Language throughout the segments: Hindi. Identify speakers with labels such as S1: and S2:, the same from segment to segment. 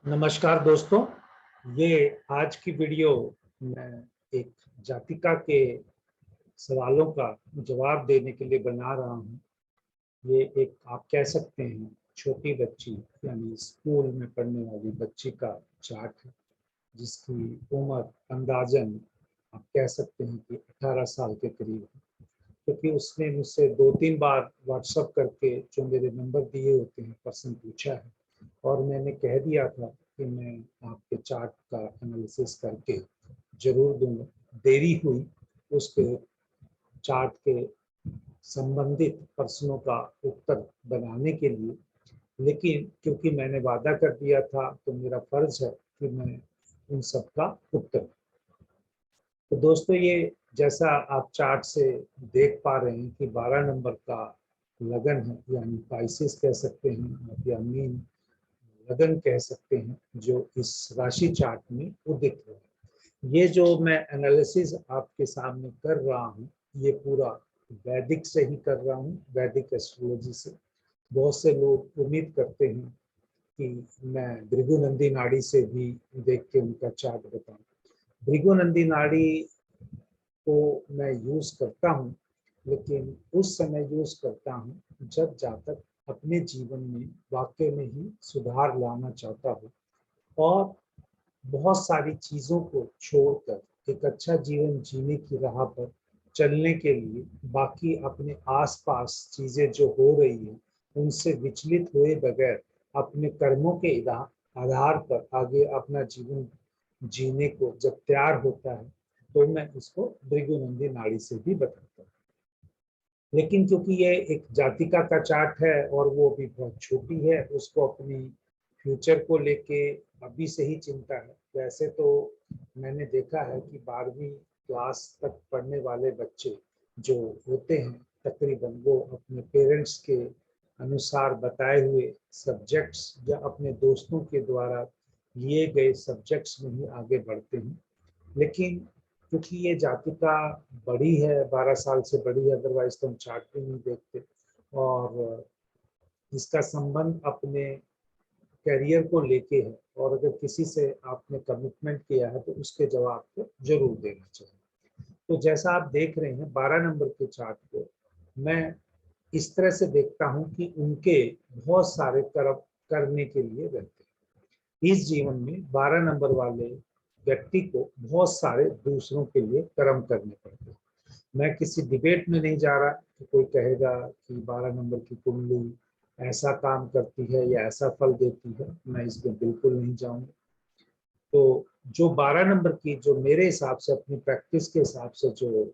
S1: नमस्कार दोस्तों, ये आज की वीडियो मैं एक जातिका के सवालों का जवाब देने के लिए बना रहा हूँ। ये एक आप कह सकते हैं छोटी बच्ची यानी स्कूल में पढ़ने वाली बच्ची का चार्ट है, जिसकी उम्र अंदाजन आप कह सकते हैं कि 18 साल के करीब है। क्योंकि उसने मुझसे 2-3 बार व्हाट्सएप करके जो मेरे नंबर दिए होते हैं प्रश्न पूछा है, और मैंने कह दिया था कि मैं आपके चार्ट का एनालिसिस करके ज़रूर दूँगा। देरी हुई उसके चार्ट के संबंधित प्रश्नों का उत्तर बनाने के लिए, लेकिन क्योंकि मैंने वादा कर दिया था तो मेरा फ़र्ज़ है कि मैं उन सब का उत्तर। तो दोस्तों, ये जैसा आप चार्ट से देख पा रहे हैं कि 12 नंबर का लगन है, यानी पाइसेस कह सकते हैं आप, या मीन लगन कह सकते हैं, जो इस राशि चार्ट में उदित है। ये जो मैं एनालिसिस आपके सामने कर रहा हूँ, ये पूरा वैदिक से ही कर रहा हूँ, वैदिक एस्ट्रोलॉजी से। बहुत से लोग उम्मीद करते हैं कि मैं भृगुनंदी नाड़ी से भी देख के उनका चार्ट बताऊं। भृगुनंदी नाड़ी को मैं यूज करता हूँ, लेकिन उस समय यूज करता हूँ जब जातक अपने जीवन में वाकई में ही सुधार लाना चाहता हो और बहुत सारी चीजों को छोड़कर एक अच्छा जीवन जीने की राह पर चलने के लिए बाकी अपने आसपास चीजें जो हो रही हैं उनसे विचलित हुए बगैर अपने कर्मों के आधार पर आगे अपना जीवन जीने को जब तैयार होता है, तो मैं उसको भृगुनंदी नाड़ी से भी बताता हूँ। लेकिन क्योंकि ये एक जातिका का चार्ट है और वो अभी बहुत छोटी है, उसको अपनी फ्यूचर को लेके अभी से ही चिंता है। वैसे तो मैंने देखा है कि 12वीं क्लास तक पढ़ने वाले बच्चे जो होते हैं, तकरीबन वो अपने पेरेंट्स के अनुसार बताए हुए सब्जेक्ट्स या अपने दोस्तों के द्वारा लिए गए सब्जेक्ट्स में ही आगे बढ़ते हैं। लेकिन क्योंकि ये जातिका बड़ी है, 12 साल से बड़ी है, अदरवाइज तो हम चार्ट भी नहीं देखते, और इसका संबंध अपने करियर को लेके है, और अगर किसी से आपने कमिटमेंट किया है तो उसके जवाब को जरूर देना चाहिए। तो जैसा आप देख रहे हैं 12 नंबर के चार्ट को मैं इस तरह से देखता हूं कि उनके बहुत सारे कर्म करने के लिए रहते हैं। इस जीवन में 12 नंबर वाले व्यक्ति को बहुत सारे दूसरों के लिए कर्म करने पड़ते हैं। मैं किसी डिबेट में नहीं जा रहा कि कोई कहेगा कि 12 नंबर की कुंडली ऐसा काम करती है या ऐसा फल देती है, मैं इसमें बिल्कुल नहीं जाऊंगा। तो जो 12 नंबर की, जो मेरे हिसाब से अपनी प्रैक्टिस के हिसाब से जो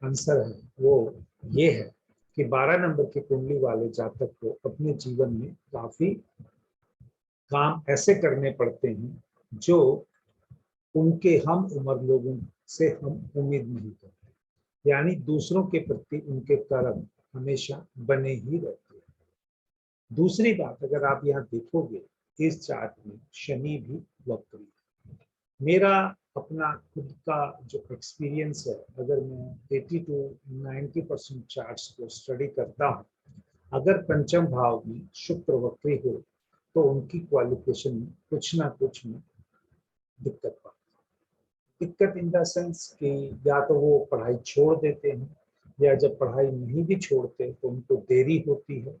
S1: आंसर है वो ये है कि 12 नंबर की कुंडली वाले जातक को अपने जीवन में काफी काम ऐसे करने पड़ते हैं जो उनके हम उम्र लोगों से हम उम्मीद नहीं करते, यानी दूसरों के प्रति उनके कर्म हमेशा बने ही रहते हैं। दूसरी बात, अगर आप यहाँ देखोगे इस चार्ट में शनि भी वक्री है। मेरा अपना खुद का जो एक्सपीरियंस है, अगर मैं 80 to 90% चार्ट्स को स्टडी करता हूँ, अगर पंचम भाव में शुक्र वक्री हो तो उनकी क्वालिफिकेशन में कुछ ना कुछ में दिक्कत पाती है। दिक्कत इन द सेंस कि या तो वो पढ़ाई छोड़ देते हैं, या जब पढ़ाई नहीं भी छोड़ते तो उनको देरी होती है,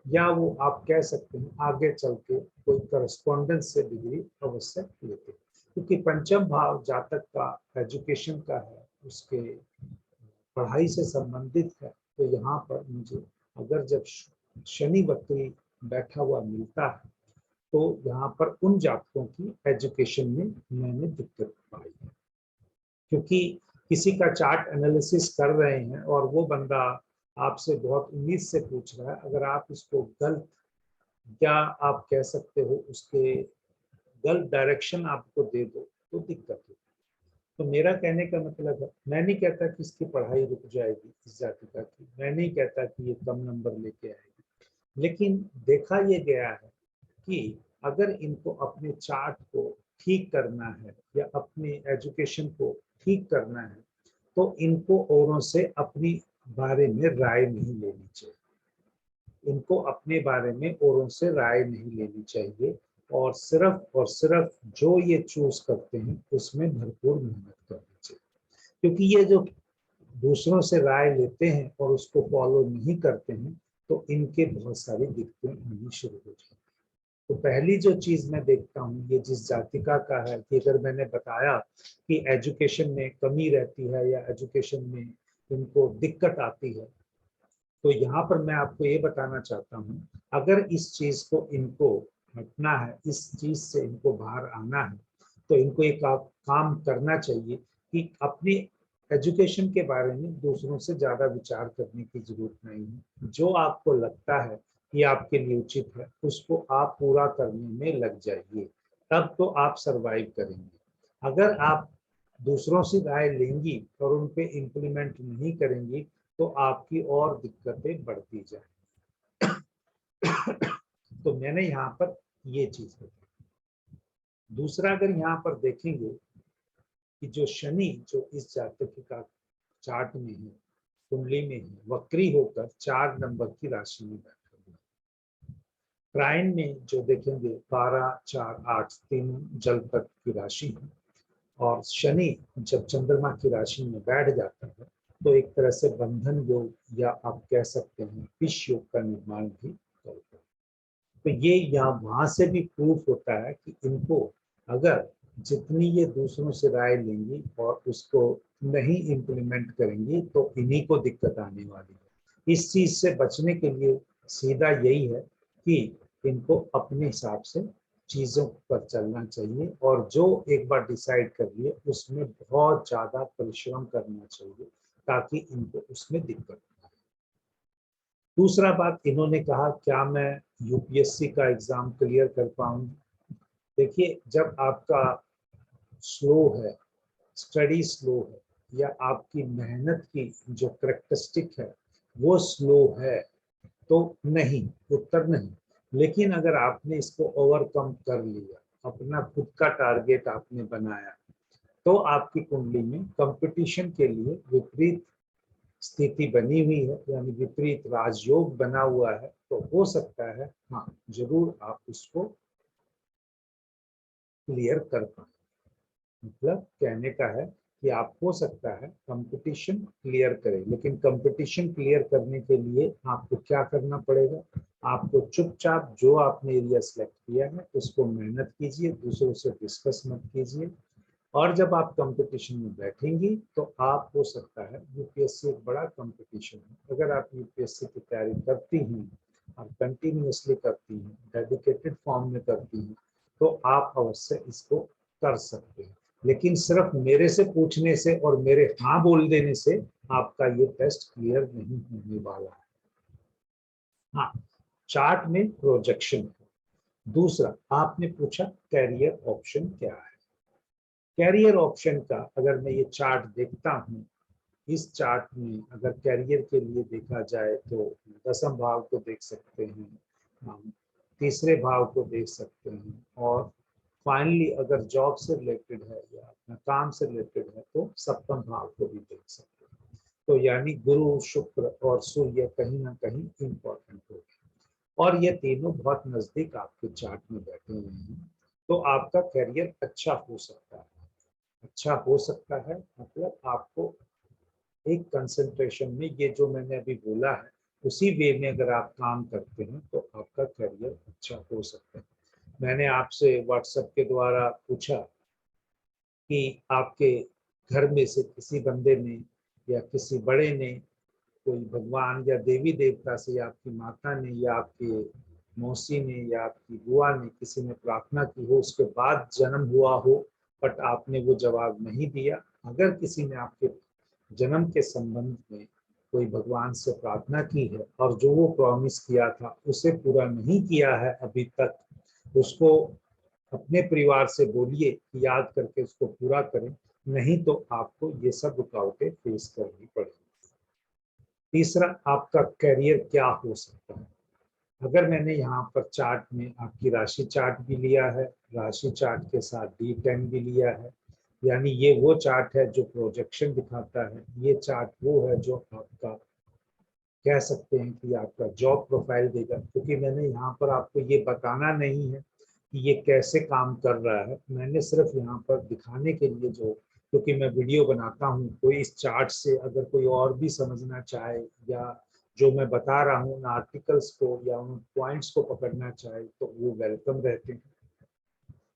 S1: या वो आप कह सकते हैं आगे चल के कोई करस्पॉन्डेंस से डिग्री अवश्य लेते हैं। क्योंकि पंचम भाव जातक का एजुकेशन का है, उसके पढ़ाई से संबंधित है। तो यहाँ पर मुझे अगर जब शनि वक्री बैठा हुआ मिलता है तो यहाँ पर उन जातकों की एजुकेशन में मैंने दिक्कत पाई है। क्योंकि किसी का चार्ट एनालिसिस कर रहे हैं और वो बंदा आपसे बहुत उम्मीद से पूछ रहा है, अगर आप उसको गलत, क्या आप कह सकते हो उसके गलत डायरेक्शन आपको दे दो तो दिक्कत है। तो मेरा कहने का मतलब है, मैं नहीं कहता कि इसकी पढ़ाई रुक जाएगी इस जातिका की, मैं नहीं कहता कि ये कम नंबर लेके आएगी, लेकिन देखा ये गया है कि अगर इनको अपने चार्ट को ठीक करना है या अपने एजुकेशन को ठीक करना है, तो इनको औरों से अपनी बारे में राय नहीं लेनी चाहिए। इनको अपने बारे में औरों से राय नहीं लेनी चाहिए। और सिर्फ जो ये चूज करते हैं उसमें भरपूर मेहनत करनी चाहिए, क्योंकि ये जो दूसरों से राय लेते हैं और उसको फॉलो नहीं करते हैं तो इनके बहुत सारी दिक्कतें आनी शुरू हो जाती हैं। तो पहली जो चीज मैं देखता हूँ, ये जिस जातिका का है कि अगर मैंने बताया कि एजुकेशन में कमी रहती है या एजुकेशन में इनको दिक्कत आती है, तो यहाँ पर मैं आपको ये बताना चाहता हूँ, अगर इस चीज को इनको हटना है, इस चीज से इनको बाहर आना है, तो इनको एक काम करना चाहिए कि अपनी एजुकेशन के बारे में दूसरों से ज्यादा विचार करने की जरूरत नहीं है। जो आपको लगता है कि आपके लिए उचित है, उसको आप पूरा करने में लग जाइए, तब तो आप सरवाइव करेंगे। अगर आप दूसरों से राय लेंगी और उन पे इम्प्लीमेंट नहीं करेंगी तो आपकी और दिक्कतें बढ़ती जाएंगी। तो मैंने यहाँ पर ये चीज बताई। दूसरा, अगर यहाँ पर देखेंगे कि जो शनि जो इस जातक का चार्ट में है, कुंडली में है, वक्री होकर 4 नंबर की राशि में बैठा हुआ है। ट्राइन में जो देखेंगे 12, 4, 8 तीनों जलपथ की राशि है, और शनि जब चंद्रमा की राशि में बैठ जाता है तो एक तरह से बंधन योग या आप कह सकते हैं विष योग का निर्माण भी करता है। तो ये यहाँ वहां से भी प्रूफ होता है कि इनको अगर जितनी ये दूसरों से राय लेंगी और उसको नहीं इम्प्लीमेंट करेंगी तो इन्हीं को दिक्कत आने वाली है। इस चीज से बचने के लिए सीधा यही है कि इनको अपने हिसाब से चीजों पर चलना चाहिए, और जो एक बार डिसाइड कर लिए उसमें बहुत ज्यादा परिश्रम करना चाहिए ताकि इनको उसमें दिक्कत ना आए। दूसरा बात, इन्होंने कहा क्या मैं यूपीएससी का एग्जाम क्लियर कर पाऊंगी? देखिए, जब आपका स्लो है, स्टडी स्लो है, या आपकी मेहनत की जो करेक्टरिस्टिक है वो स्लो है, तो नहीं, उत्तर नहीं। लेकिन अगर आपने इसको ओवरकम कर लिया, अपना खुद का टारगेट आपने बनाया, तो आपकी कुंडली में कंपटीशन के लिए विपरीत स्थिति बनी हुई है, यानी विपरीत राजयोग बना हुआ है, तो हो सकता है हाँ जरूर आप उसको क्लियर कर पाए। मतलब कहने का है कि आप हो सकता है कंपटीशन क्लियर करें, लेकिन कंपटीशन क्लियर करने के लिए आपको क्या करना पड़ेगा? आपको चुपचाप जो आपने एरिया सेलेक्ट किया है उसको मेहनत कीजिए, दूसरों से डिस्कस मत कीजिए, और जब आप कंपटीशन में बैठेंगी तो आप हो सकता है, यूपीएससी एक बड़ा कंपटीशन है, अगर आप यूपीएससी की तैयारी करती हैं और कंटिन्यूअसली करती हैं, डेडिकेटेड फॉर्म में करती हैं, तो आप अवश्य इसको कर सकते हैं। लेकिन सिर्फ मेरे से पूछने से और मेरे हाँ बोल देने से आपका ये टेस्ट क्लियर नहीं होने वाला है। हाँ, चार्ट में प्रोजेक्शन है। दूसरा, आपने पूछा कैरियर ऑप्शन क्या है। कैरियर ऑप्शन का अगर मैं ये चार्ट देखता हूँ, इस चार्ट में अगर कैरियर के लिए देखा जाए तो 10वें भाव को देख सकते हैं, हम तीसरे भाव को देख सकते हैं, और फाइनली अगर जॉब से रिलेटेड है या अपना काम से रिलेटेड है तो 7वें भाव को भी देख सकते हैं। तो यानी गुरु, शुक्र और सूर्य कहीं ना कहीं इम्पोर्टेंट हो गए, और ये तीनों बहुत नजदीक आपके चार्ट में बैठे हुए हैं, तो आपका करियर अच्छा हो सकता है। अच्छा हो सकता है मतलब आपको एक कंसंट्रेशन में ये जो मैंने अभी बोला है उसी वे में अगर आप काम करते हैं तो आपका करियर अच्छा हो सकता है। मैंने आपसे व्हाट्सएप के द्वारा पूछा कि आपके घर में से किसी बंदे ने या किसी बड़े ने, कोई भगवान या देवी देवता से, या आपकी माता ने या आपके मौसी ने या आपकी बुआ ने किसी ने प्रार्थना की हो, उसके बाद जन्म हुआ हो, बट आपने वो जवाब नहीं दिया। अगर किसी ने आपके जन्म के संबंध में कोई भगवान से प्रार्थना की है और जो वो प्रॉमिस किया था उसे पूरा नहीं किया है अभी तक, उसको अपने परिवार से बोलिए कि याद करके उसको पूरा करें, नहीं तो आपको ये सब रुकावटें फेस करनी पड़ेगी। तीसरा, आपका करियर क्या हो सकता है। अगर मैंने यहाँ पर चार्ट में आपकी राशि चार्ट भी लिया है, राशि चार्ट के साथ D10 भी लिया है, यानी ये वो चार्ट है जो प्रोजेक्शन दिखाता है, ये चार्ट वो है जो आपका कह सकते हैं कि आपका जॉब प्रोफाइल देगा, क्योंकि मैंने यहाँ पर आपको ये बताना नहीं है कि ये कैसे काम कर रहा है। मैंने सिर्फ यहाँ पर दिखाने के लिए जो, क्योंकि मैं वीडियो बनाता हूँ, तो इस चार्ट से अगर कोई और भी समझना चाहे या जो मैं बता रहा हूँ उन आर्टिकल्स को या उन पॉइंट्स को पकड़ना चाहे तो वो वेलकम रहते हैं।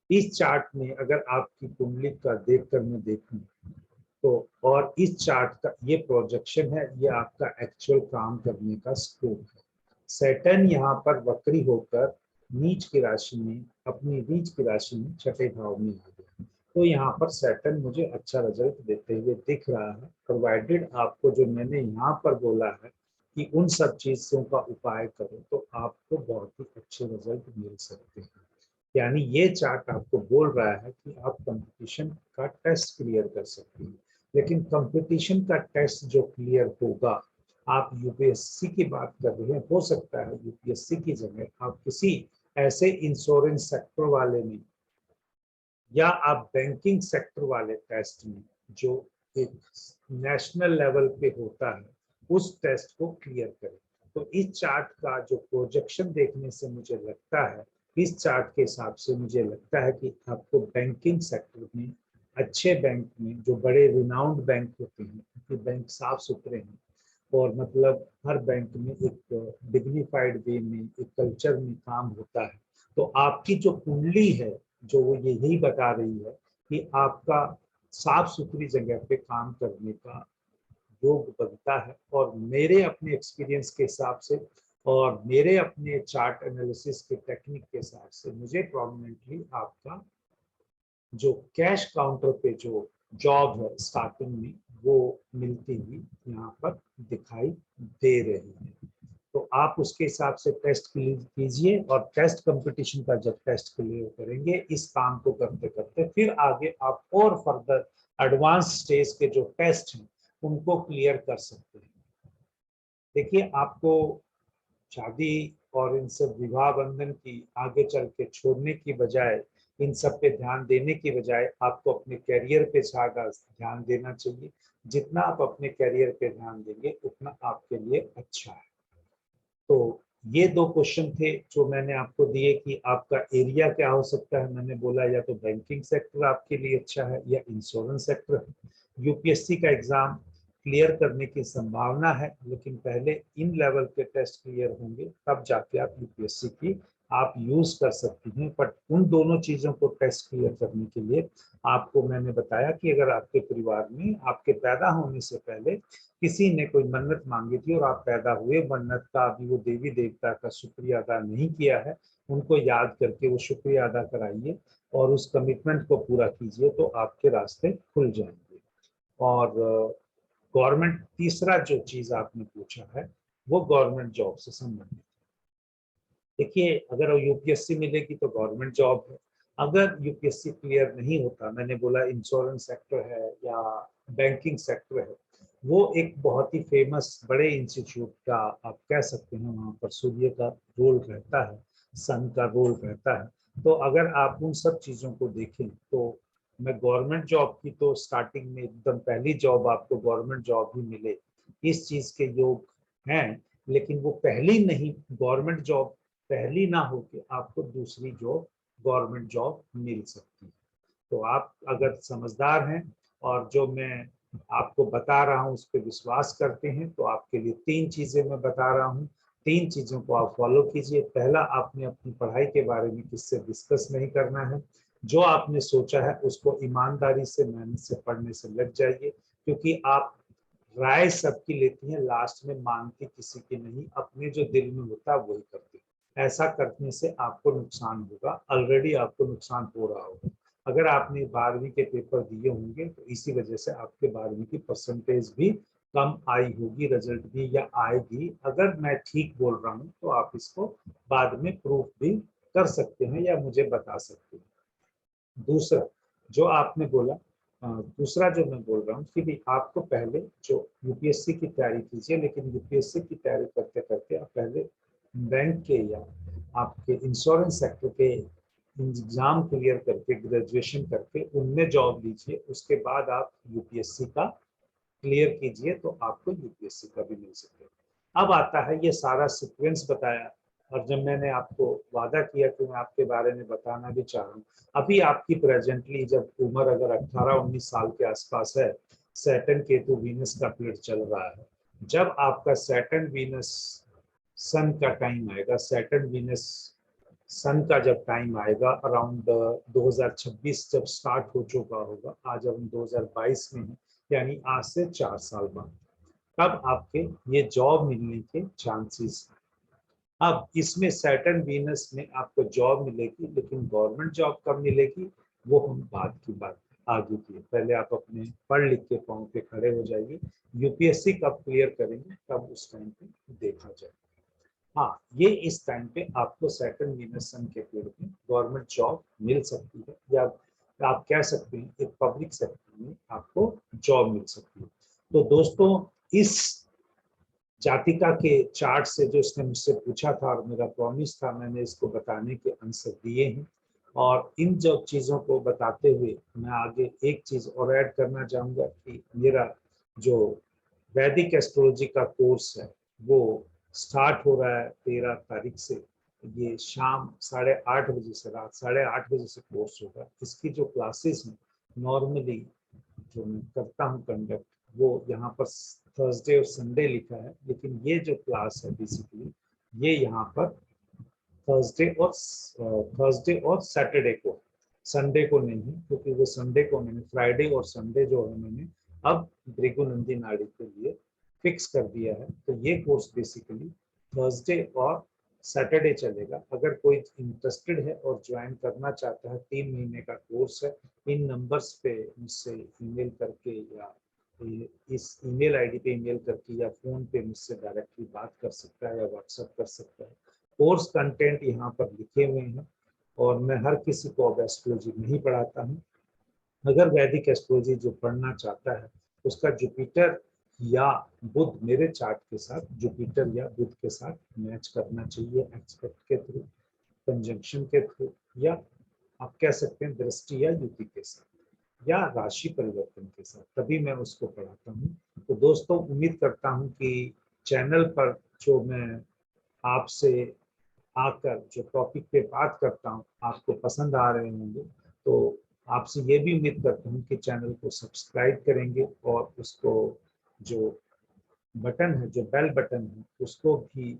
S1: इस चार्ट में अगर आपकी कुंडली का देखकर मैं देखूं तो, और इस चार्ट का ये प्रोजेक्शन है, ये आपका एक्चुअल काम करने का स्कोप है। सैटर्न यहाँ पर वक्री होकर नीच की राशि में, अपनी रीच की राशि में छठे भाव में आ गया, तो यहाँ पर सैटर्न मुझे अच्छा रिजल्ट देते हुए दिख रहा है, प्रोवाइडेड आपको जो मैंने यहाँ पर बोला है कि उन सब चीजों का उपाय करो तो आपको बहुत ही अच्छे रिजल्ट मिल सकते हैं। यानी ये चार्ट आपको बोल रहा है कि आप कंपटीशन का टेस्ट क्लियर कर सकते हैं, लेकिन कंपटीशन का टेस्ट जो क्लियर होगा, आप यूपीएससी की बात कर रहे हैं, हो सकता है यूपीएससी की जगह आप किसी ऐसे इंश्योरेंस सेक्टर वाले में या आप बैंकिंग सेक्टर वाले टेस्ट में जो एक नेशनल लेवल पे होता है उस टेस्ट को क्लियर करें। तो इस चार्ट का जो प्रोजेक्शन देखने से मुझे लगता है, इस चार्ट के हिसाब से मुझे लगता है कि आपको बैंकिंग सेक्टर में, अच्छे बैंक में, जो बड़े रिनाउंड बैंक होते हैं, क्योंकि बैंक साफ सुथरे हैं और मतलब हर बैंक में एक डिग्निफाइड वे में, एक कल्चर में काम होता है, तो आपकी जो कुंडली है जो वो यही बता रही है कि आपका साफ सुथरी जगह पे काम करने का योग बनता है। और मेरे अपने एक्सपीरियंस के हिसाब से और मेरे अपने चार्ट एनालिसिस के टेक्निक के हिसाब से मुझे प्रोमिनेंटली आपका जो कैश काउंटर पे जो जॉब है स्टार्टिंग में वो मिलती हुई यहाँ पर दिखाई दे रही है। तो आप उसके हिसाब से टेस्ट कीजिए और टेस्ट कंपटीशन का जब टेस्ट क्लियर करेंगे इस काम को करते करते, फिर आगे आप और फर्दर एडवांस स्टेज के जो टेस्ट हैं उनको क्लियर कर सकते हैं। देखिए, आपको शादी और इन सब विवाह बंधन की आगे चल के छोड़ने की बजाय, इन सब पे ध्यान देने की बजाय आपको अपने करियर पे ज्यादा ध्यान देना चाहिए। जितना आप अपने करियर पे ध्यान देंगे उतना आपके लिए अच्छा है। तो ये दो क्वेश्चन थे जो मैंने आपको दिए कि आपका एरिया क्या हो सकता है। मैंने बोला या तो बैंकिंग सेक्टर आपके लिए अच्छा है या इंश्योरेंस सेक्टर है। यूपीएससी का एग्जाम क्लियर करने की संभावना है, लेकिन पहले इन लेवल के टेस्ट क्लियर होंगे तब जाके आप यूपीएससी की आप यूज कर सकती हैं। बट उन दोनों चीजों को टेस्ट क्लियर करने के लिए आपको मैंने बताया कि अगर आपके परिवार में आपके पैदा होने से पहले किसी ने कोई मन्नत मांगी थी और आप पैदा हुए, मन्नत का अभी वो देवी देवता का शुक्रिया अदा नहीं किया है, उनको याद करके वो शुक्रिया अदा कराइए और उस कमिटमेंट को पूरा कीजिए तो आपके रास्ते खुल जाएंगे। और गवर्नमेंट, तीसरा जो चीज आपने पूछा है वो गवर्नमेंट जॉब से संबंधित। देखिए, अगर यूपीएससी मिलेगी तो गवर्नमेंट जॉब है। अगर यूपीएससी क्लियर नहीं होता, मैंने बोला इंश्योरेंस सेक्टर है या बैंकिंग सेक्टर है, वो एक बहुत ही फेमस बड़े इंस्टीट्यूट का आप कह सकते हैं, वहाँ पर सूर्य का रोल रहता है, सन का रोल रहता है। तो अगर आप उन सब चीज़ों को देखें तो मैं गवर्नमेंट जॉब की तो स्टार्टिंग में एकदम पहली जॉब आपको गवर्नमेंट जॉब ही मिले, इस चीज़ के योग हैं, लेकिन वो पहली नहीं, गवर्नमेंट जॉब पहली ना होके आपको दूसरी जॉब गवर्नमेंट जॉब मिल सकती है। तो आप अगर समझदार हैं और जो मैं आपको बता रहा हूँ उस पर विश्वास करते हैं तो आपके लिए तीन चीजें मैं बता रहा हूँ, तीन चीजों को आप फॉलो कीजिए। पहला, आपने अपनी पढ़ाई के बारे में किससे डिस्कस नहीं करना है। जो आपने सोचा है उसको ईमानदारी से, मेहनत से पढ़ने से लग जाइए, क्योंकि आप राय सबकी लेती हैं, लास्ट में मानती किसी की नहीं, अपने जो दिल में होता है वही करती। ऐसा करने से आपको नुकसान होगा, ऑलरेडी आपको नुकसान हो रहा होगा। अगर आपने 12वीं के पेपर दिए होंगे तो इसी वजह से आपके 12वीं की परसेंटेज भी कम आई होगी, रिजल्ट भी या आएगी। अगर मैं ठीक बोल रहा हूँ तो आप इसको बाद में प्रूफ भी कर सकते हैं या मुझे बता सकते हैं। दूसरा जो आपने बोला, दूसरा जो मैं बोल रहा हूँ कि भी आपको पहले जो यूपीएससी की तैयारी कीजिए, लेकिन यूपीएससी की तैयारी करते करते आप पहले बैंक के या आपके इंश्योरेंस सेक्टर के एग्जाम क्लियर करके, ग्रेजुएशन करके उनमें जॉब लीजिए, उसके बाद आप यूपीएससी का क्लियर कीजिए तो आपको यूपीएससी का भी मिल सकेगा। अब आता है, ये सारा सीक्वेंस बताया और जब मैंने आपको वादा किया कि मैं आपके बारे में बताना भी चाह रहा हूँ, अभी आपकी प्रेजेंटली जब उम्र अगर 18-19 साल के आसपास है, सैटर्न केतु वीनस का पीरियड चल रहा है। जब आपका सैटर्न वीनस सन का टाइम आएगा, सैटर्न वीनस सन का जब टाइम आएगा अराउंड 2026 जब स्टार्ट हो चुका होगा, आज हम 2022 में हैं, यानी आज से 4 साल बाद तब आपके ये जॉब मिलने के चांसेस हैं। अब इसमें सैटर्न वीनस में आपको जॉब मिलेगी, लेकिन गवर्नमेंट जॉब कब मिलेगी वो हम बाद की बात आगे की। पहले आप अपने पढ़ लिख के पाँव पे खड़े हो जाइए। यूपीएससी कब क्लियर करेंगे तब उस टाइम पे देखा जाए। हाँ, ये इस टाइम पे आपको सैटर्न वीनस सन के पीरियड में गवर्नमेंट जॉब मिल सकती है, या आप कह सकते हैं एक पब्लिक सेक्टर में आपको जॉब मिल सकती है। तो दोस्तों, इस जातिका के चार्ट से जो इसने मुझसे पूछा था और मेरा प्रॉमिस था, मैंने इसको बताने के आंसर दिए हैं। और इन जो चीज़ों को बताते हुए मैं आगे एक चीज़ और ऐड करना चाहूँगा कि मेरा जो वैदिक एस्ट्रोलॉजी का कोर्स है वो स्टार्ट हो रहा है 13 तारीख से। ये शाम 8:30 बजे से, रात 8:30 बजे से कोर्स होगा। इसकी जो क्लासेस हैं नॉर्मली जो मैं करता हूँ कंडक्ट, वो यहाँ पर थर्सडे और संडे लिखा है, लेकिन ये जो क्लास है बेसिकली ये यहाँ पर थर्सडे और सैटरडे को, संडे को नहीं, क्योंकि वो संडे को मैंने फ्राइडे और संडे जो है मैंने अब भृगुनंदी नाड़ी के लिए फिक्स कर दिया है। तो ये कोर्स बेसिकली थर्सडे और सैटरडे चलेगा। अगर कोई इंटरेस्टेड है और ज्वाइन करना चाहता है, 3 महीने का कोर्स है। इन नंबर्स पे मुझसे ईमेल करके या इस ईमेल आईडी पे ईमेल करके या फोन पे मुझसे डायरेक्टली बात कर सकता है या व्हाट्सएप कर सकता है। कोर्स कंटेंट यहाँ पर लिखे हुए हैं और मैं हर किसी को अब एस्ट्रोलॉजी नहीं पढ़ाता हूँ। अगर वैदिक एस्ट्रोलॉजी जो पढ़ना चाहता है उसका जुपिटर या बुध मेरे चार्ट के साथ, जुपिटर या बुध के साथ मैच करना चाहिए, एक्सपेक्ट के थ्रू, कंजंक्शन के थ्रू, या आप कह सकते हैं दृष्टि या युति के साथ, या राशि परिवर्तन के साथ, तभी मैं उसको पढ़ाता हूँ। तो दोस्तों, उम्मीद करता हूँ कि चैनल पर जो मैं आपसे आकर जो टॉपिक पे बात करता हूँ आपको पसंद आ रहे होंगे। तो आपसे ये भी उम्मीद करता हूँ कि चैनल को सब्सक्राइब करेंगे और उसको जो बटन है, जो बेल बटन है, उसको भी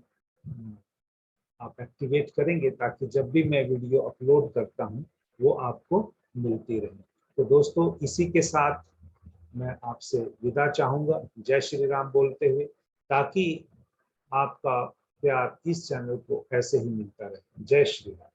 S1: आप एक्टिवेट करेंगे ताकि जब भी मैं वीडियो अपलोड करता हूँ वो आपको मिलती रहे। तो दोस्तों, इसी के साथ मैं आपसे विदा चाहूँगा, जय श्री राम बोलते हुए, ताकि आपका प्यार इस चैनल को ऐसे ही मिलता रहे। जय श्री राम।